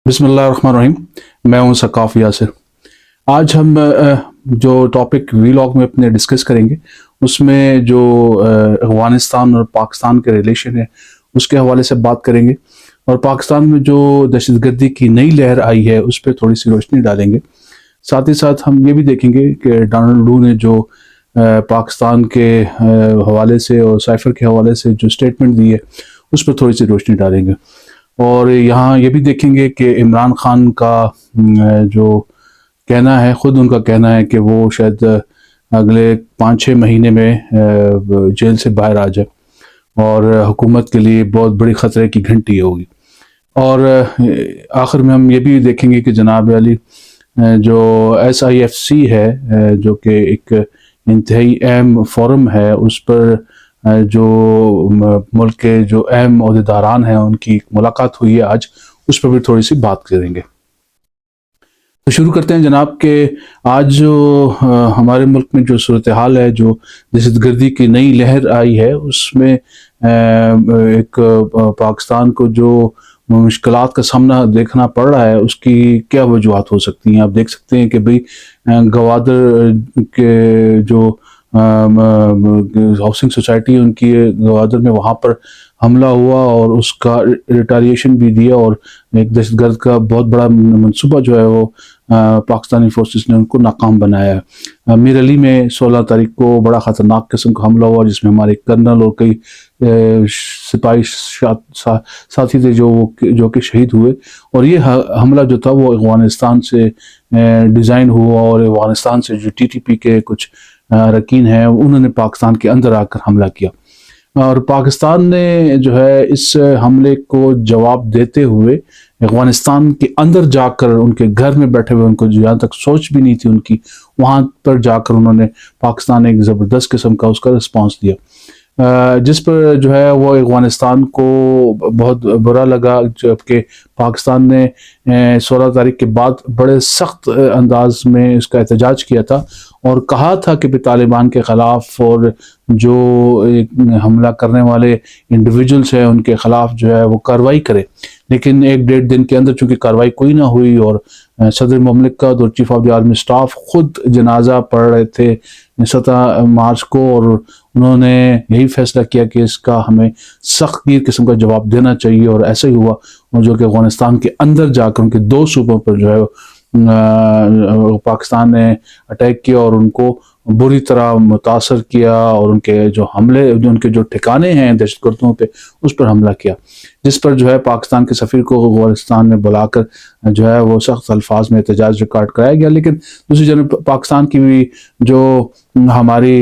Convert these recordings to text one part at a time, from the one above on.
بسم اللہ الرحمن الرحیم. میں ہوں ثقاف یاسر. آج ہم جو ٹاپک ویلاگ میں اپنے ڈسکس کریں گے اس میں جو افغانستان اور پاکستان کے ریلیشن ہے اس کے حوالے سے بات کریں گے، اور پاکستان میں جو دہشت گردی کی نئی لہر آئی ہے اس پہ تھوڑی سی روشنی ڈالیں گے. ساتھ ہی ساتھ ہم یہ بھی دیکھیں گے کہ ڈونلڈ لو نے جو پاکستان کے حوالے سے اور سائفر کے حوالے سے جو اسٹیٹمنٹ دی ہے اس پہ تھوڑی سی روشنی ڈالیں گے. اور یہاں یہ بھی دیکھیں گے کہ عمران خان کا جو کہنا ہے، خود ان کا کہنا ہے کہ وہ شاید اگلے 5-6 مہینے میں جیل سے باہر آ جائے، اور حکومت کے لیے بہت بڑی خطرے کی گھنٹی ہوگی. اور آخر میں ہم یہ بھی دیکھیں گے کہ جناب علی جو SIFC ہے جو کہ ایک انتہائی اہم فورم ہے، اس پر جو ملک کے جو اہم عہدیداران ہیں ان کی ملاقات ہوئی ہے آج، اس پر بھی تھوڑی سی بات کریں گے. تو شروع کرتے ہیں جناب کہ آج جو ہمارے ملک میں جو صورتحال ہے، جو دہشت گردی کی نئی لہر آئی ہے، اس میں ایک پاکستان کو جو مشکلات کا سامنا دیکھنا پڑ رہا ہے اس کی کیا وجوہات ہو سکتی ہیں. آپ دیکھ سکتے ہیں کہ بھئی گوادر کے جو ہاؤسنگ سوسائٹی ان کی گوادر میں وہاں پر حملہ ہوا اور اس کا ریٹالیشن بھی دیا، اور ایک دہشت گرد کا بہت بڑا منصوبہ جو ہے وہ پاکستانی فورسز نے ان کو ناکام بنایا ہے. میر علی میں 16 تاریخ کو بڑا خطرناک قسم کا حملہ ہوا جس میں ہمارے کرنل اور کئی سپاہی ساتھی تھے جو کہ شہید ہوئے. اور یہ حملہ جو تھا وہ افغانستان سے ڈیزائن ہوا، اور افغانستان سے جو TTP کے کچھ رکین ہیں انہوں نے پاکستان کے اندر آ کر حملہ کیا، اور پاکستان نے جو ہے اس حملے کو جواب دیتے ہوئے افغانستان کے اندر جا کر ان کے گھر میں بیٹھے ہوئے، ان کو جہاں تک سوچ بھی نہیں تھی ان کی، وہاں پر جا کر انہوں نے پاکستان ایک زبردست قسم کا اس کا رسپانس دیا، جس پر جو ہے وہ افغانستان کو بہت برا لگا. جبکہ پاکستان نے 16 تاریخ کے بعد بڑے سخت انداز میں اس کا احتجاج کیا تھا اور کہا تھا کہ طالبان کے خلاف اور جو حملہ کرنے والے انڈیویجولز ہیں ان کے خلاف جو ہے وہ کارروائی کرے. لیکن 1-1.5 دن کے اندر چونکہ کارروائی کوئی نہ ہوئی، اور صدر مملکت اور chief of the army staff خود جنازہ پڑھ رہے تھے 17 مارچ کو، اور انہوں نے یہی فیصلہ کیا کہ اس کا ہمیں سخت گیر قسم کا جواب دینا چاہیے، اور ایسا ہی ہوا. اور جو کہ افغانستان کے اندر جا کر ان کے 2 صوبوں پر جو ہے پاکستان نے اٹیک کیا اور ان کو بری طرح متاثر کیا، اور ان کے جو حملے ان کے جو ٹھکانے ہیں دہشت گردوں پہ اس پر حملہ کیا، جس پر جو ہے پاکستان کے سفیر کو افغانستان میں بلا کر جو ہے وہ سخت الفاظ میں احتجاج ریکارڈ کرایا گیا. لیکن دوسری جانب پاکستان کی بھی جو ہماری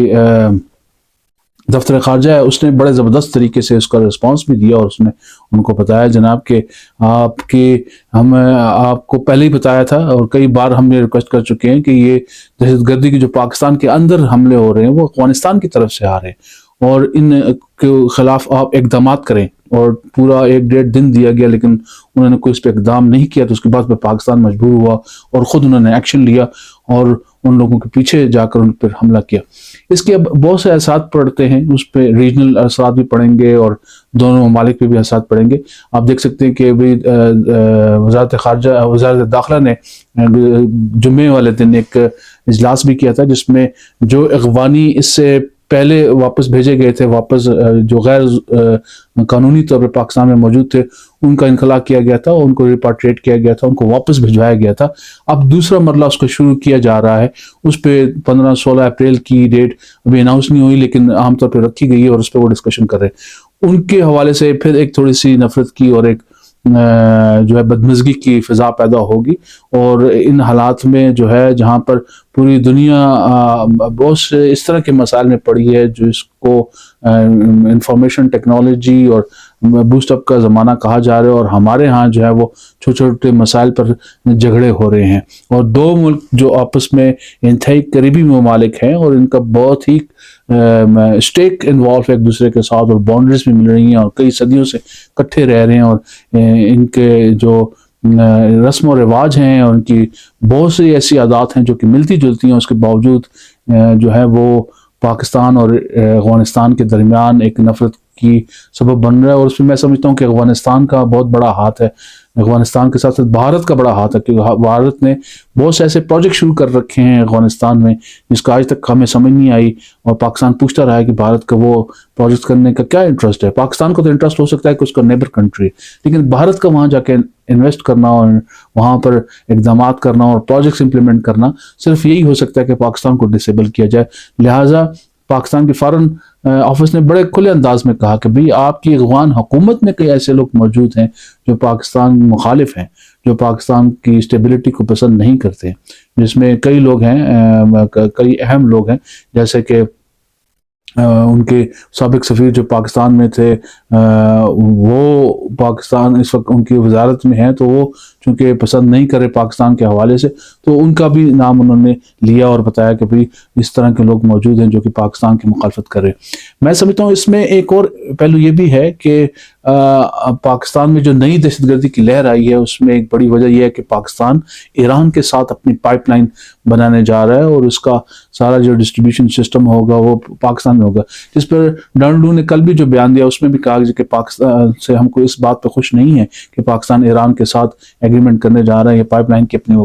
دفتر خارجہ ہے اس نے بڑے زبردست طریقے سے اس کا رسپانس بھی دیا، اور اس نے ان کو بتایا جناب کہ ہم آپ کو پہلے ہی بتایا تھا، اور کئی بار ہم نے ریکویسٹ کر چکے ہیں کہ یہ دہشت گردی کی جو پاکستان کے اندر حملے ہو رہے ہیں وہ افغانستان کی طرف سے آ رہے ہیں، اور ان کے خلاف آپ اقدامات کریں. اور پورا 1-1.5 دن دیا گیا لیکن انہوں نے کوئی اس پہ اقدام نہیں کیا. تو اس کے بعد پہ پاکستان مجبور ہوا اور خود انہوں نے ایکشن لیا اور ان لوگوں کے پیچھے جا کر ان پر حملہ کیا. اس کے اب بہت سے اثرات پڑتے ہیں، اس پہ ریجنل اثرات بھی پڑیں گے اور دونوں ممالک پہ بھی اثرات پڑیں گے. آپ دیکھ سکتے ہیں کہ وزارت داخلہ نے جمعے والے دن ایک اجلاس بھی کیا تھا جس میں جو افغانی اس سے پہلے واپس بھیجے گئے تھے، جو غیر قانونی طور پہ پاکستان میں موجود تھے، ان کا انخلا کیا گیا تھا، ان کو ریپاٹریٹ کیا گیا تھا، ان کو واپس بھجوایا گیا تھا. اب دوسرا مرحلہ اس کو شروع کیا جا رہا ہے. اس پہ 15-16 اپریل کی ڈیٹ ابھی اناؤنس نہیں ہوئی لیکن عام طور پہ رکھی گئی ہے، اور اس پہ وہ ڈسکشن کر رہے ہیں. ان کے حوالے سے پھر ایک تھوڑی سی نفرت کی اور ایک جو ہے بدمزگی کی فضا پیدا ہوگی. اور ان حالات میں جو ہے جہاں پر پوری دنیا بہت سے اس طرح کے مسائل میں پڑی ہے جس کو انفارمیشن ٹیکنالوجی اور بوسٹ اپ کا زمانہ کہا جا رہا ہے، اور ہمارے ہاں جو ہے وہ چھوٹے چھوٹے مسائل پر جھگڑے ہو رہے ہیں، اور 2 ملک جو آپس میں انتہائی قریبی ممالک ہیں اور ان کا بہت ہی اسٹیک انوالو ایک دوسرے کے ساتھ، اور باؤنڈریز بھی مل رہی ہیں اور کئی صدیوں سے کٹھے رہ رہے ہیں، اور ان کے جو رسم و رواج ہیں اور ان کی بہت سی ایسی عادات ہیں جو کہ ملتی جلتی ہیں، اس کے باوجود جو ہے وہ پاکستان اور افغانستان کے درمیان ایک نفرت کی سبب بن رہا ہے، اور اس میں میں سمجھتا ہوں کہ افغانستان کا بہت بڑا ہاتھ ہے، افغانستان کے ساتھ ساتھ بھارت کا بڑا ہاتھ ہے، کیونکہ بھارت نے بہت سے ایسے پروجیکٹ شروع کر رکھے ہیں افغانستان میں جس کا آج تک ہمیں سمجھ نہیں آئی، اور پاکستان پوچھتا رہا ہے کہ بھارت کا وہ پروجیکٹ کرنے کا کیا انٹرسٹ ہے۔ پاکستان کو تو انٹرسٹ ہو سکتا ہے کہ اس کا نیبر کنٹری، لیکن بھارت کا وہاں جا کے انویسٹ کرنا اور وہاں پر اقدامات کرنا اور پروجیکٹس امپلیمنٹ کرنا صرف یہی ہو سکتا ہے کہ پاکستان کو ڈسیبل کیا جائے۔ لہٰذا پاکستان کے فارن آفس نے بڑے کھلے انداز میں کہا کہ بھئی آپ کی افغان حکومت میں کئی ایسے لوگ موجود ہیں جو پاکستان مخالف ہیں، جو پاکستان کی اسٹیبلٹی کو پسند نہیں کرتے، جس میں کئی لوگ ہیں، کئی اہم لوگ ہیں، جیسے کہ ان کے سابق سفیر جو پاکستان میں تھے، وہ پاکستان اس وقت ان کی وزارت میں ہیں، تو وہ چونکہ پسند نہیں کرے پاکستان کے حوالے سے، تو ان کا بھی نام انہوں نے لیا اور بتایا کہ بھئی اس طرح کے لوگ موجود ہیں جو کہ پاکستان کی مخالفت کر رہے ہیں۔ میں سمجھتا ہوں اس میں ایک اور پہلو یہ بھی ہے کہ پاکستان میں جو نئی دہشت گردی کی لہر آئی ہے، اس میں ایک بڑی وجہ یہ ہے کہ پاکستان ایران کے ساتھ اپنی پائپ لائن بنانے جا رہا ہے، اور اس کا سارا جو ڈسٹریبیوشن سسٹم ہوگا وہ پاکستان میں ہوگا، جس پر ڈانلڈو نے کل بھی جو بیان دیا اس میں بھی کہا کہ پاکستان سے ہم کو اس بات پہ خوش نہیں ہے کہ پاکستان ایران کے ساتھ ایگریمنٹ کرنے جا رہا ہے، یہ پائپ لائن کی اپنی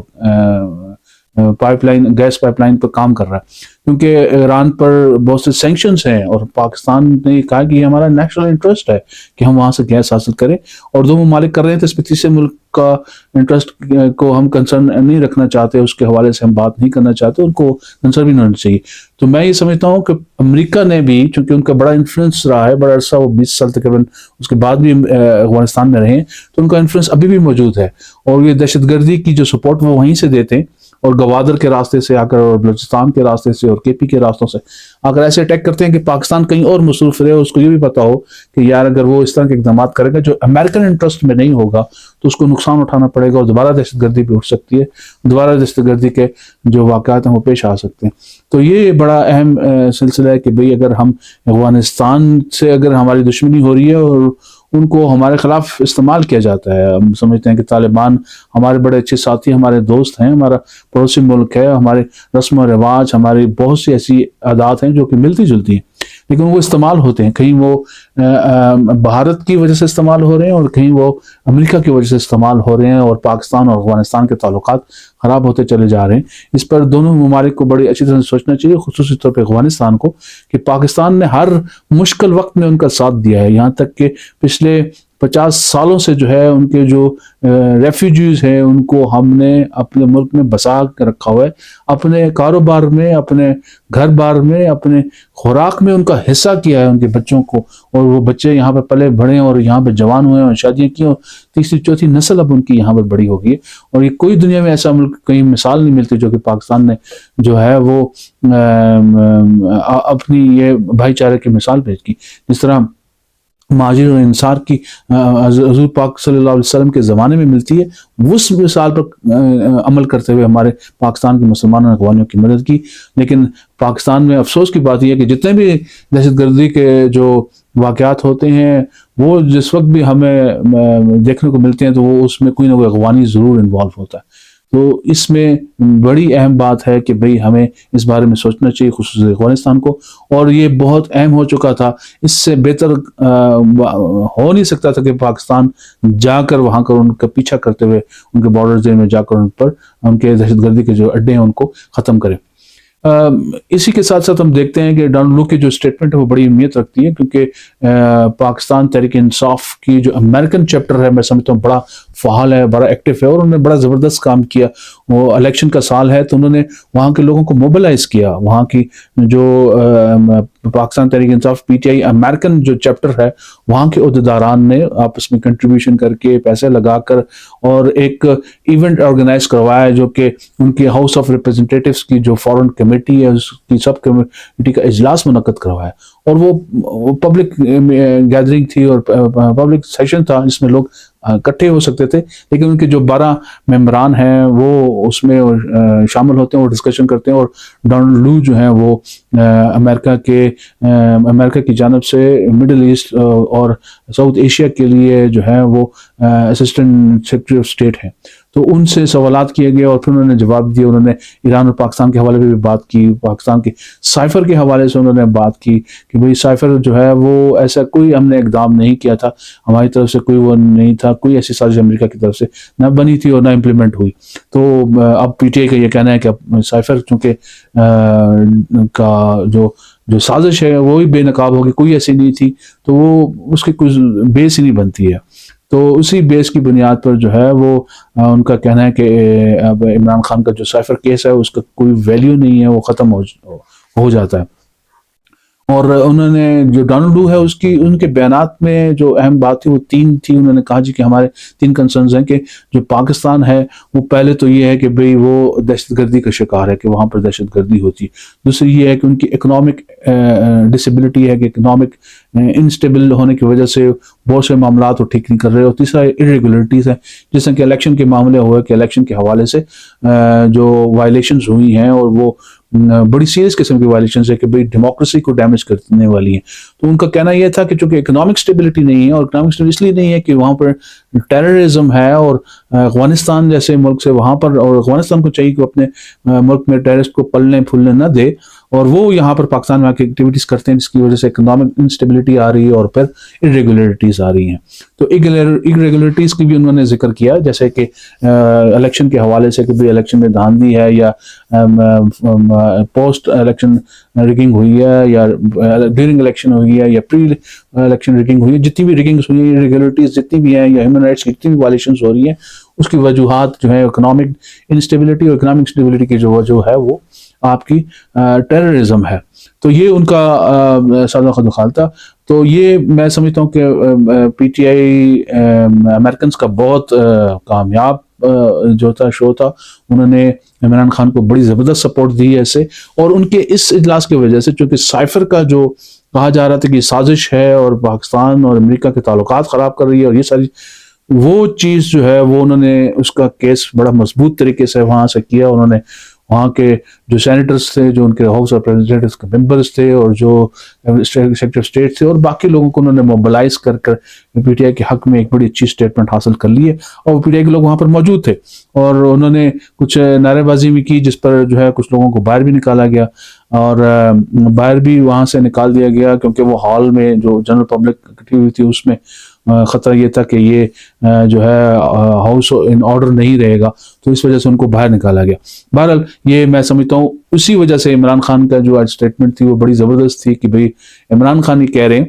گیس پائپ لائن پر کام کر رہا ہے، کیونکہ ایران پر بہت سے سینکشنز ہیں، اور پاکستان نے کہا کہ یہ ہمارا نیشنل انٹرسٹ ہے کہ ہم وہاں سے گیس حاصل کریں، اور دو ممالک کر رہے ہیں تو اس پہ تیسرے ملک کا انٹرسٹ کو ہم کنسرن نہیں رکھنا چاہتے، اس کے حوالے سے ہم بات نہیں کرنا چاہتے، ان کو کنسرن بھی نہیں ہونا چاہیے۔ تو میں یہ سمجھتا ہوں کہ امریکہ نے بھی، چونکہ ان کا بڑا انفلوئنس رہا ہے بڑا عرصہ، وہ 20 سال تقریباً اس کے بعد بھی افغانستان میں رہے ہیں، تو ان کا انفلوئنس ابھی بھی موجود ہے، اور یہ دہشت گردی کی جو سپورٹ وہ وہیں سے دیتے ہیں، اور گوادر کے راستے سے آ کر اور بلوچستان کے راستے سے اور کے پی کے راستوں سے اگر ایسے اٹیک کرتے ہیں کہ پاکستان کہیں اور مصروف رہے، اس کو یہ بھی پتا ہو کہ یار اگر وہ اس طرح کے اقدامات کرے گا جو امریکن انٹرسٹ میں نہیں ہوگا تو اس کو نقصان اٹھانا پڑے گا، اور دوبارہ دہشت گردی بھی اٹھ سکتی ہے، دوبارہ دہشت گردی کے جو واقعات ہیں وہ پیش آ سکتے ہیں۔ تو یہ بڑا اہم سلسلہ ہے کہ بھئی اگر ہم افغانستان سے اگر ہماری دشمنی ہو رہی ہے اور ان کو ہمارے خلاف استعمال کیا جاتا ہے، ہم سمجھتے ہیں کہ طالبان ہمارے بڑے اچھے ساتھی، ہمارے دوست ہیں، ہمارا پڑوسی ملک ہے، ہمارے رسم و رواج، ہماری بہت سی ایسی عادات ہیں جو کہ ملتی جلتی ہیں، لیکن وہ استعمال ہوتے ہیں، کہیں وہ بھارت کی وجہ سے استعمال ہو رہے ہیں اور کہیں وہ امریکہ کی وجہ سے استعمال ہو رہے ہیں، اور پاکستان اور افغانستان کے تعلقات خراب ہوتے چلے جا رہے ہیں۔ اس پر دونوں ممالک کو بڑی اچھی طرح سوچنا چاہیے، خصوصی طور پہ افغانستان کو، کہ پاکستان نے ہر مشکل وقت میں ان کا ساتھ دیا ہے، یہاں تک کہ پچھلے 50 سالوں سے جو ہے ان کے جو ریفیوجیز ہیں ان کو ہم نے اپنے ملک میں بسا کے رکھا ہوا ہے، اپنے کاروبار میں، اپنے گھر بار میں، اپنے خوراک میں ان کا حصہ کیا ہے ان کے بچوں کو، اور وہ بچے یہاں پہ پلے بڑھے ہیں اور یہاں پہ جوان ہوئے ہیں اور شادیاں کی، اور تیسری چوتھی نسل اب ان کی یہاں پر بڑی ہوگی ہے، اور یہ کوئی دنیا میں ایسا ملک کہیں مثال نہیں ملتی جو کہ پاکستان نے جو ہے وہ اپنی یہ بھائی چارے کی مثال پیش کی، جس طرح مہاجر اور انصار کی حضور پاک صلی اللہ علیہ وسلم کے زمانے میں ملتی ہے، اس مثال پر عمل کرتے ہوئے ہمارے پاکستان کے مسلمان اخوانیوں کی مدد کی۔ لیکن پاکستان میں افسوس کی بات یہ ہے کہ جتنے بھی دہشت گردی کے جو واقعات ہوتے ہیں وہ جس وقت بھی ہمیں دیکھنے کو ملتے ہیں تو وہ اس میں کوئی نہ کوئی اخوانی ضرور انوالو ہوتا ہے۔ تو اس میں بڑی اہم بات ہے کہ بھئی ہمیں اس بارے میں سوچنا چاہیے، خصوصاً افغانستان کو، اور یہ بہت اہم ہو چکا تھا، اس سے بہتر ہو نہیں سکتا تھا کہ پاکستان جا کر وہاں کر ان کا پیچھا کرتے ہوئے ان کے بارڈرز میں جا کر ان پر ان کے دہشت گردی کے جو اڈے ہیں ان کو ختم کرے۔ اسی کے ساتھ ساتھ ہم دیکھتے ہیں کہ ڈانلڈو کی جو اسٹیٹمنٹ ہے وہ بڑی اہمیت رکھتی ہے، کیونکہ پاکستان تحریک انصاف کی جو امریکن چیپٹر ہے میں سمجھتا ہوں بڑا فعال ہے، بڑا ایکٹیو ہے، اور انہوں نے بڑا زبردست کام کیا۔ وہ الیکشن کا سال ہے تو انہوں نے وہاں کے لوگوں کو موبلائز کیا، وہاں کی جو Pakistan Tehreek Insaf P T I American جو چیپٹر ہے وہاں کے عہدیداران نے آپس میں کنٹریبیوشن کر کے پیسے لگا کر اور ایک ایونٹ آرگنائز کروایا جو کہ ان کی ہاؤس آف ریپرزنٹیٹیوز کی جو فارن کمیٹی ہے اس کی سب کمیٹی کا اجلاس منعقد کروایا، اور وہ پبلک گیدرنگ تھی اور پبلک سیشن تھا جس میں لوگ اکٹھے ہو سکتے تھے، لیکن ان کے جو 12 ممبران ہیں وہ اس میں شامل ہوتے ہیں اور ڈسکشن کرتے ہیں، اور ڈانلڈو جو ہیں وہ امریکہ کی جانب سے مڈل ایسٹ اور ساؤتھ ایشیا کے لیے جو ہے وہ اسسٹنٹ سیکرٹری آف اسٹیٹ ہیں۔ تو ان سے سوالات کیے گئے اور پھر انہوں نے جواب دیے. انہوں نے ایران اور پاکستان کے حوالے پہ بھی بات کی, پاکستان کے سائفر کے حوالے سے انہوں نے بات کی کہ بھئی سائفر جو ہے وہ ایسا کوئی ہم نے اقدام نہیں کیا تھا, ہماری طرف سے کوئی وہ نہیں تھا, کوئی ایسی سازش امریکہ کی طرف سے نہ بنی تھی اور نہ امپلیمنٹ ہوئی. تو اب پی ٹی آئی کا یہ کہنا ہے کہ اب سائفر چونکہ کا جو سازش ہے وہی بے نقاب ہوگی, کوئی ایسی نہیں تھی, تو وہ اس کی کوئی بیس ہی نہیں بنتی ہے. تو اسی بیس کی بنیاد پر جو ہے وہ ان کا کہنا ہے کہ اب عمران خان کا جو سائفر کیس ہے اس کا کوئی ویلیو نہیں ہے, وہ ختم ہو جاتا ہے. اور انہوں نے جو ڈونلڈ لو ہے ان کے بیانات میں جو اہم بات تھی وہ 3 تھی. انہوں نے کہا جی کہ ہمارے 3 کنسرنز ہیں کہ جو پاکستان ہے وہ پہلے تو یہ ہے کہ بھئی وہ دہشت گردی کا شکار ہے, کہ وہاں پر دہشت گردی ہوتی ہے. دوسری یہ ہے کہ ان کی اکنامک ڈسیبلٹی ہے, کہ اکنامک انسٹیبل ہونے کی وجہ سے بہت سے معاملات وہ ٹھیک نہیں کر رہے. اور تیسرا ارریگولرٹیز ہیں, جس طرح کہ الیکشن کے معاملے ہوئے کہ الیکشن کے حوالے سے جو وائلیشنز ہوئی ہیں اور وہ بڑی سیریس قسم کی وائلیشنز ہے کہ بھئی ڈیموکریسی کو ڈیمیج کرنے والی ہیں. تو ان کا کہنا یہ تھا کہ چونکہ اکنامک سٹیبلٹی نہیں ہے, اور اکنامک سٹیبلٹی اس لیے نہیں ہے کہ وہاں پر ٹیررزم ہے, اور افغانستان جیسے ملک سے وہاں پر, اور افغانستان کو چاہیے کہ اپنے ملک میں ٹیررسٹ کو پلنے پھولنے نہ دے, اور وہ یہاں پر پاکستان میں آ کے ایکٹیویٹیز کرتے ہیں جس کی وجہ سے اکنامک انسٹیبلٹی آ رہی ہے اور پھر ارریگولرٹیز آ رہی ہیں. تو ارریگولرٹیز کی بھی انہوں نے ذکر کیا, جیسے کہ الیکشن کے حوالے سے کہ بھئی الیکشن میں دھاندلی ہے, یا پوسٹ الیکشن ریگنگ ہوئی ہے, یا ڈیورنگ الیکشن ہوئی ہے, یا پری الیکشن ریگنگ ہوئی ہے. جتنی بھی ریگنگس ہوئی ہیں, ارریگولرٹیز جتنی بھی ہیں, یا ہیومن رائٹس کی جتنی بھی وائلیشنز ہو رہی ہیں, اس کی وجوہات جو ہے اکنامک انسٹیبلٹی اور اکنامک اسٹیبلٹی کی جو وجہ ہے وہ آپ کی ٹیررزم ہے. تو یہ ان کا سادہ خال تھا. تو یہ میں سمجھتا ہوں کہ پی ٹی آئی امریکنز کا بہت کامیاب جو تھا شو تھا. انہوں نے عمران خان کو بڑی زبردست سپورٹ دی ہے اسے, اور ان کے اس اجلاس کی وجہ سے چونکہ سائفر کا جو کہا جا رہا تھا کہ سازش ہے اور پاکستان اور امریکہ کے تعلقات خراب کر رہی ہے, اور یہ ساری وہ چیز جو ہے وہ انہوں نے اس کا کیس بڑا مضبوط طریقے سے وہاں سے کیا. انہوں نے وہاں کے جو سینیٹرز تھے, جو ان کے ہاؤس آف ریپرزینٹیوز کے ممبرز تھے, اور جو سیکرٹری آف اسٹیٹ تھے, اور باقی لوگوں کو انہوں نے موبلائز کر پی ٹی آئی کے حق میں ایک بڑی اچھی اسٹیٹمنٹ حاصل کر لی ہے. اور پی ٹی آئی کے لوگ وہاں پر موجود تھے, اور انہوں نے کچھ نعرے بازی بھی کی, جس پر جو ہے کچھ لوگوں کو باہر بھی نکالا گیا, اور باہر بھی وہاں سے نکال دیا گیا, کیونکہ وہ ہال میں جو جنرل پبلک اکٹھی ہوئی تھی اس میں خطرہ یہ تھا کہ یہ جو ہے ہاؤس ان آرڈر نہیں رہے گا, تو اس وجہ سے ان کو باہر نکالا گیا. بہرحال یہ میں سمجھتا ہوں اسی وجہ سے عمران خان کا جو آج اسٹیٹمنٹ تھی وہ بڑی زبردست تھی, کہ بھئی عمران خان یہ کہہ رہے ہیں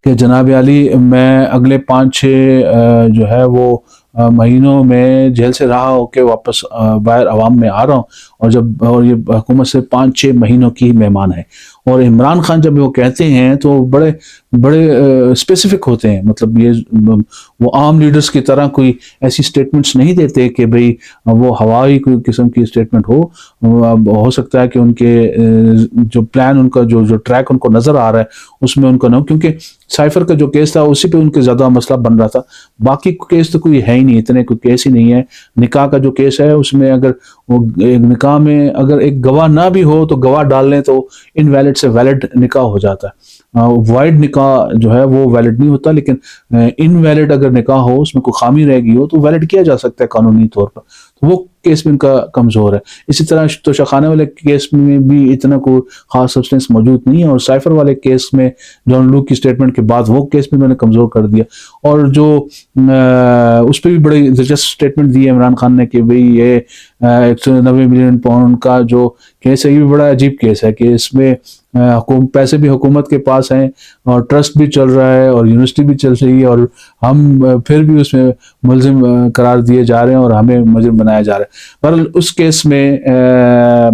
کہ جناب عالی میں اگلے 5-6 جو ہے وہ مہینوں میں جیل سے رہا ہو کے واپس باہر عوام میں آ رہا ہوں, اور یہ حکومت سے 5-6 مہینوں کی مہمان ہے. اور عمران خان جب وہ کہتے ہیں تو بڑے اسپیسیفک ہوتے ہیں, مطلب یہ وہ عام لیڈرز کی طرح کوئی ایسی سٹیٹمنٹس نہیں دیتے کہ بھئی وہ ہوائی کوئی قسم کی سٹیٹمنٹ ہو سکتا ہے کہ ان کے جو پلان, ان کا جو ٹریک ان کو نظر آ رہا ہے اس میں ان کا نہ, کیونکہ سائفر کا جو کیس تھا اسی پہ ان کے زیادہ مسئلہ بن رہا تھا. باقی کیس تو کوئی ہے ہی نہیں, اتنے کوئی کیس ہی نہیں ہے. نکاح کا جو کیس ہے اس میں اگر وہ نکاح میں اگر ایک گواہ نہ بھی ہو تو گواہ ڈال لیں تو انویلڈ سے ویلڈ نکاح ہو جاتا ہے. وائڈ نکاح جو ہے وہ ویلڈ نہیں ہوتا, لیکن انویلڈ اگر نکاح ہو, اس میں کوئی خامی رہ گئی ہو, تو ویلڈ کیا جا سکتا ہے قانونی طور پر. تو وہ کیس میں ان کا کمزور ہے. اسی طرح توشاخانے والے کیس میں بھی اتنا کوئی خاص سبسٹینس موجود نہیں ہے, اور سائفر والے کیس میں جان لوک کی سٹیٹمنٹ کے بعد وہ کیس بھی انہوں نے کمزور کر دیا. اور جو اس پہ بھی بڑی دلچسپ سٹیٹمنٹ دی ہے عمران خان نے کہ بھئی یہ 190 ملین پاؤنڈ کا جو کیس ہے یہ بھی بڑا عجیب کیس ہے, کہ اس میں پیسے بھی حکومت کے پاس ہیں, اور ٹرسٹ بھی چل رہا ہے, اور یونیورسٹی بھی چل رہی ہے, اور ہم پھر بھی اس میں ملزم قرار دیے جا رہے ہیں اور ہمیں مجرم بنایا جا رہا ہے. بہرحال اس کیس میں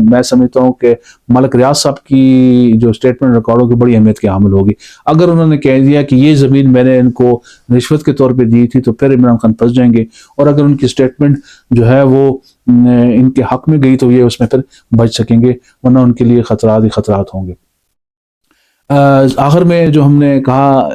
میں سمجھتا ہوں کہ ملک ریاض صاحب کی جو سٹیٹمنٹ ریکارڈ ہوگی بڑی اہمیت کی حامل ہوگی. اگر انہوں نے کہہ دیا کہ یہ زمین میں نے ان کو رشوت کے طور پہ دی تھی تو پھر عمران خان پھنس جائیں گے, اور اگر ان کی سٹیٹمنٹ جو ہے وہ ان کے حق میں گئی تو یہ اس میں پھر بچ سکیں گے, ورنہ ان کے لیے خطرات ہی خطرات ہوں گے. آخر میں جو ہم نے کہا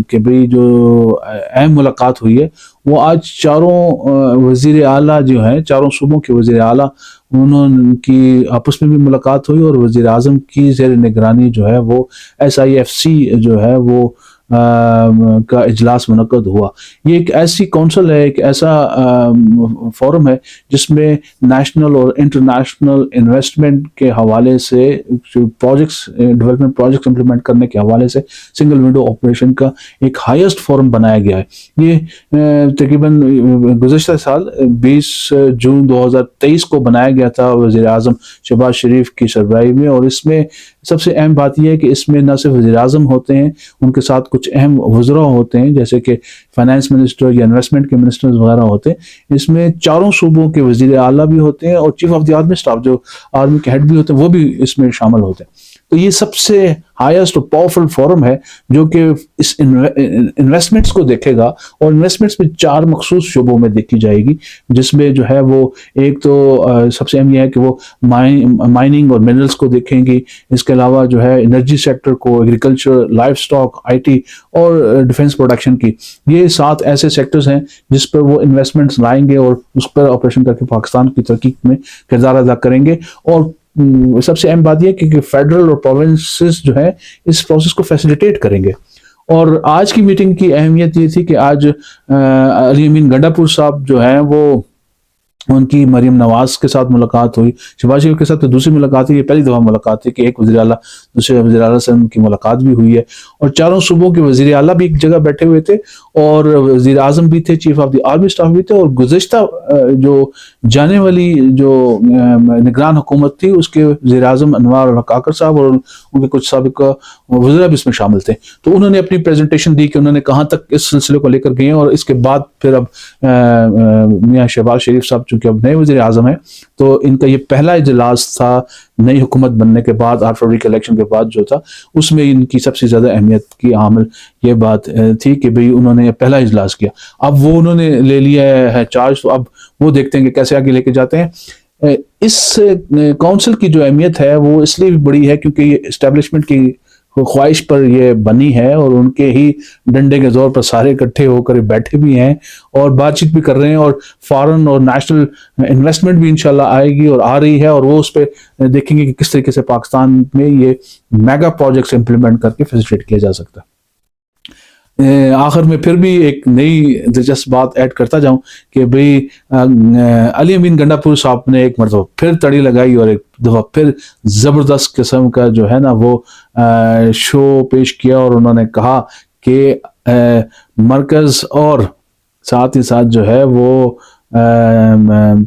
کہ بھئی جو اہم ملاقات ہوئی ہے وہ آج چاروں وزیر اعلیٰ جو ہیں, چاروں صوبوں کے وزیر اعلیٰ, انہوں کی آپس میں بھی ملاقات ہوئی, اور وزیر اعظم کی زیر نگرانی جو ہے وہ SIFC جو ہے وہ کا اجلاس منعقد ہوا. یہ ایک ایسی کونسل ہے, ایک ایسا فورم ہے جس میں نیشنل اور انٹرنیشنل انویسٹمنٹ کے حوالے سے, پروجیکٹس ڈیولپمنٹ پروجیکٹس امپلیمنٹ کرنے کے حوالے سے سنگل ونڈو آپریشن کا ایک ہائیسٹ فورم بنایا گیا ہے. یہ تقریباً گزشتہ سال 20 جون 2023 کو بنایا گیا تھا وزیر اعظم شہباز شریف کی سربراہی میں, اور اس میں سب سے اہم بات یہ ہے کہ اس میں نہ صرف وزیر اعظم ہوتے ہیں, ان کے ساتھ کچھ اہم وزراء ہوتے ہیں جیسے کہ فائنانس منسٹر یا انویسٹمنٹ کے منسٹر وغیرہ ہوتے ہیں. اس میں چاروں صوبوں کے وزیر اعلیٰ بھی ہوتے ہیں اور chief of the army staff جو آرمی کے ہیڈ بھی ہوتے ہیں وہ بھی اس میں شامل ہوتے ہیں. تو یہ سب سے ہائیسٹ اور پاورفل فورم ہے جو کہ اس انویسٹمنٹس کو دیکھے گا, اور انویسٹمنٹس میں 4 مخصوص شعبوں میں دیکھی جائے گی, جس میں جو ہے وہ ایک تو سب سے اہم یہ ہے کہ وہ مائننگ اور منرلس کو دیکھیں گی. اس کے علاوہ جو ہے انرجی سیکٹر کو, agriculture, life stock, I T اور ڈیفنس پروڈکشن کی, یہ 7 ایسے سیکٹرز ہیں جس پر وہ انویسٹمنٹس لائیں گے اور اس پر آپریشن کر کے پاکستان کی ترقی میں کردار ادا کریں گے. اور سب سے اہم بات یہ کہ فیڈرل اور پروونسز جو ہے اس پروسیس کو فیسیلیٹیٹ کریں گے. اور آج کی میٹنگ کی اہمیت یہ تھی کہ آج علی امین گنڈا پور صاحب جو ہیں وہ, ان کی مریم نواز کے ساتھ ملاقات ہوئی, شہباز شریف کے ساتھ دوسری ملاقات ہوئی. یہ پہلی دفعہ ملاقات تھی کہ ایک وزیر اعلیٰ دوسرے وزیر اعلیٰ سے ان کی ملاقات بھی ہوئی ہے, اور چاروں صوبوں کے وزیر اعلیٰ بھی ایک جگہ بیٹھے ہوئے تھے, اور وزیر اعظم بھی تھے, chief of the army staff بھی تھے, اور گزشتہ جو جانے والی جو نگران حکومت تھی اس کے وزیر اعظم انوار الحق کاکڑ صاحب اور ان کے کچھ سابق وزراء بھی اس میں شامل تھے. تو انہوں نے اپنی پریزنٹیشن دی کہ انہوں نے کہاں تک اس سلسلے کو لے کر گئے ہیں, اور اس کے بعد پھر اب میاں شہباز شریف صاحب چونکہ اب نئے وزیر اعظم ہیں تو ان کا یہ پہلا اجلاس تھا نئی حکومت بننے کے بعد, 8 فروری کے الیکشن کے بعد جو تھا, اس میں ان کی سب سے زیادہ اہمیت کی عامل یہ بات تھی کہ بھئی انہوں نے پہلا اجلاس کیا. اب وہ انہوں نے لے لیا ہے چارج, تو اب وہ دیکھتے ہیں کہ کیسے آگے لے کے جاتے ہیں. اس کونسل کی جو اہمیت ہے وہ اس لیے بھی بڑی ہے کیونکہ یہ اسٹیبلشمنٹ کی خواہش پر یہ بنی ہے, اور ان کے ہی ڈنڈے کے زور پر سارے اکٹھے ہو کر بیٹھے بھی ہیں اور بات چیت بھی کر رہے ہیں, اور فارن اور نیشنل انویسٹمنٹ بھی انشاءاللہ آئے گی اور آ رہی ہے, اور وہ اس پہ دیکھیں گے کہ کس طریقے سے پاکستان میں یہ میگا پروجیکٹس امپلیمنٹ کر کے فیسیلیٹ کیا جا سکتا ہے. آخر میں پھر بھی ایک نئی دلچسپ بات ایڈ کرتا جاؤں کہ بھئی علی امین گنڈا پور صاحب نے ایک مرتبہ پھر تڑی لگائی اور ایک دفعہ پھر زبردست قسم کا جو ہے نا وہ شو پیش کیا, اور انہوں نے کہا کہ مرکز اور ساتھ ہی ساتھ جو ہے وہ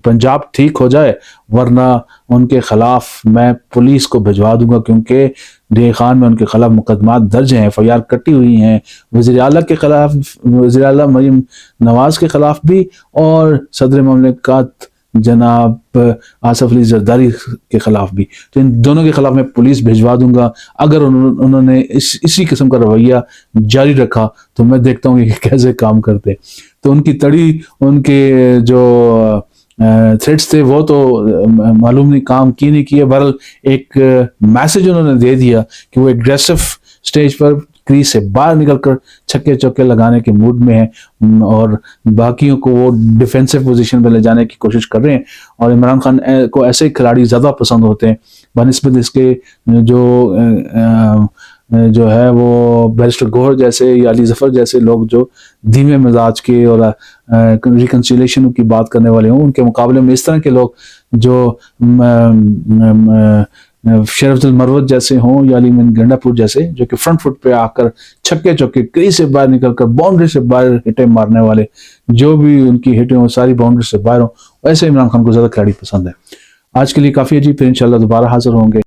پنجاب ٹھیک ہو جائے, ورنہ ان کے خلاف میں پولیس کو بھجوا دوں گا, کیونکہ ڈی خان میں ان کے خلاف مقدمات درج ہیں, FIR کٹی ہوئی ہیں, وزیر اعلیٰ کے خلاف, وزیر اعلیٰ مریم نواز کے خلاف بھی, اور صدر مملکت جناب آصف علی زرداری کے خلاف بھی. تو ان دونوں کے خلاف میں پولیس بھیجوا دوں گا اگر انہوں نے اسی قسم کا رویہ جاری رکھا, تو میں دیکھتا ہوں کہ کیسے کام کرتے. تو ان کی تڑی, ان کے جو تھریٹس تھے وہ تو معلوم نہیں کام کی نہیں کیے. بہرحال ایک میسج انہوں نے دے دیا کہ وہ ایگریسو سٹیج پر کریز سے باہر نکل کر چھکے چوکے لگانے کے موڈ میں ہیں, اور باقیوں کو وہ ڈیفینسو پوزیشن پہ لے جانے کی کوشش کر رہے ہیں. اور عمران خان کو ایسے کھلاڑی زیادہ پسند ہوتے ہیں بنسبت اس کے جو ہے وہ بیرسٹر گوہر جیسے یا علی ظفر جیسے لوگ جو دھیمے مزاج کے اور ریکنسیلیشن کی بات کرنے والے ہوں, ان کے مقابلے میں اس طرح کے لوگ جو شرف المروت جیسے ہوں یا علی امین گنڈا پور جیسے, جو کہ فرنٹ فٹ پہ آ کر چھکے چوکے کریز سے باہر نکل کر باؤنڈری سے باہر ہٹیں مارنے والے, جو بھی ان کی ہٹیں ہوں ساری باؤنڈری سے باہر ہوں, ایسے عمران خان کو زیادہ کھلاڑی پسند ہے. آج کے لیے کافی ہے جی, پھر انشاءاللہ دوبارہ حاضر ہوں گے.